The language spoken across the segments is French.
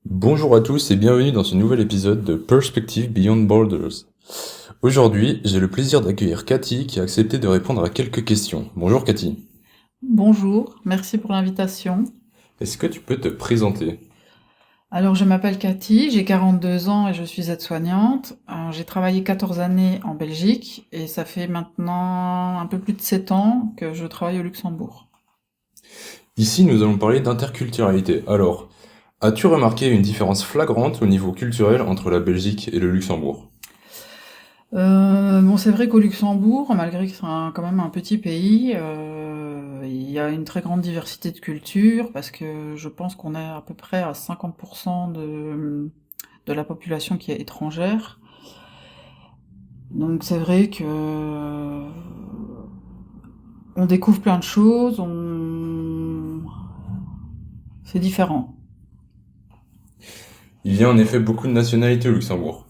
Bonjour à tous et bienvenue dans ce nouvel épisode de Perspective Beyond Borders. Aujourd'hui, j'ai le plaisir d'accueillir Cathy qui a accepté de répondre à quelques questions. Bonjour Cathy. Bonjour, merci pour l'invitation. Est-ce que tu peux te présenter? Alors, je m'appelle Cathy, j'ai 42 ans et je suis aide-soignante. J'ai travaillé 14 années en Belgique et ça fait maintenant un peu plus de 7 ans que je travaille au Luxembourg. Ici, nous allons parler d'interculturalité. Alors, as-tu remarqué une différence flagrante au niveau culturel entre la Belgique et le Luxembourg? Bon, c'est vrai qu'au Luxembourg, malgré que c'est quand même un petit pays, il y a une très grande diversité de cultures parce que je pense qu'on est à peu près à 50% de la population qui est étrangère. Donc c'est vrai que on découvre plein de choses, c'est différent. Il y a en effet beaucoup de nationalités au Luxembourg.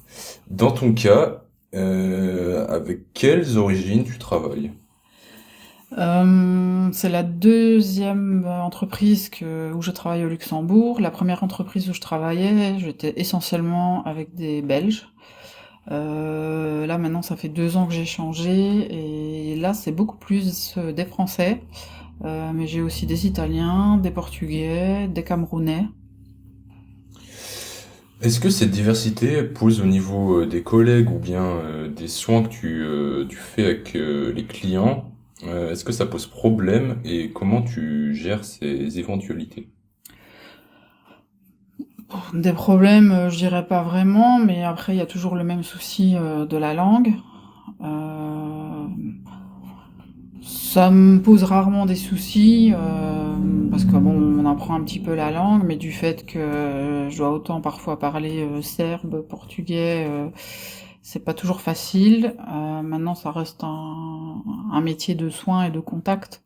Dans ton cas, avec quelles origines tu travailles? C'est la deuxième entreprise où je travaille au Luxembourg. La première entreprise où je travaillais, j'étais essentiellement avec des Belges. Là maintenant, ça fait 2 ans que j'ai changé et là, c'est beaucoup plus des Français. Mais j'ai aussi des Italiens, des Portugais, des Camerounais. Est-ce que cette diversité pose au niveau des collègues ou bien des soins que tu fais avec les clients, est-ce que ça pose problème et comment tu gères ces éventualités? Des problèmes, je dirais pas vraiment, mais après il y a toujours le même souci, de la langue. Heu, Ça me pose rarement des soucis, parce que bon, on apprend un petit peu la langue, mais du fait que je dois autant parfois parler, serbe, portugais, c'est pas toujours facile. Maintenant ça reste un métier de soins et de contact,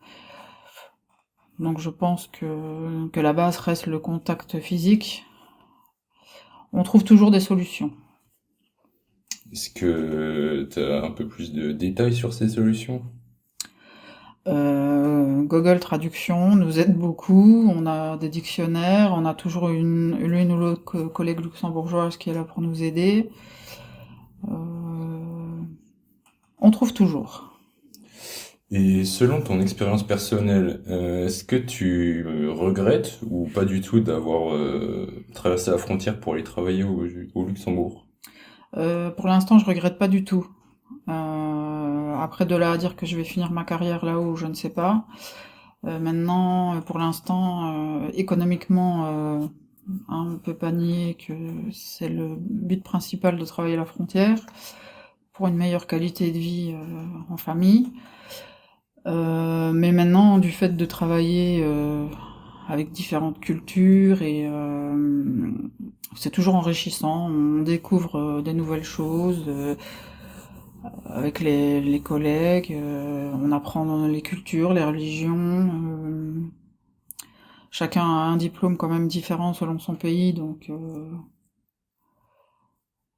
donc je pense que la base reste le contact physique. On trouve toujours des solutions. Est-ce que tu as un peu plus de détails sur ces solutions? Google Traduction nous aide beaucoup, on a des dictionnaires, on a toujours l'une ou l'autre collègue luxembourgeoise qui est là pour nous aider. Euh, on trouve toujours. Et selon ton expérience personnelle, est-ce que tu regrettes ou pas du tout d'avoir traversé la frontière pour aller travailler au Luxembourg? Pour l'instant, je regrette pas du tout. Après, de là à dire que je vais finir ma carrière là-haut, je ne sais pas. Maintenant, pour l'instant, économiquement, on peut pas nier que c'est le but principal de travailler à la frontière pour une meilleure qualité de vie en famille. Mais maintenant, du fait de travailler avec différentes cultures c'est toujours enrichissant. On découvre des nouvelles choses avec les collègues. On apprend les cultures, les religions. Chacun a un diplôme quand même différent selon son pays, donc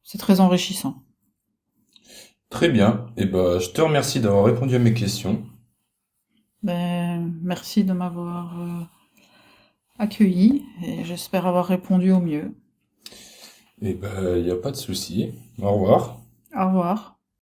c'est très enrichissant. Très bien, et ben je te remercie d'avoir répondu à mes questions. Ben, merci de m'avoir accueilli et j'espère avoir répondu au mieux. Et ben il n'y a pas de souci. Au revoir. Au revoir.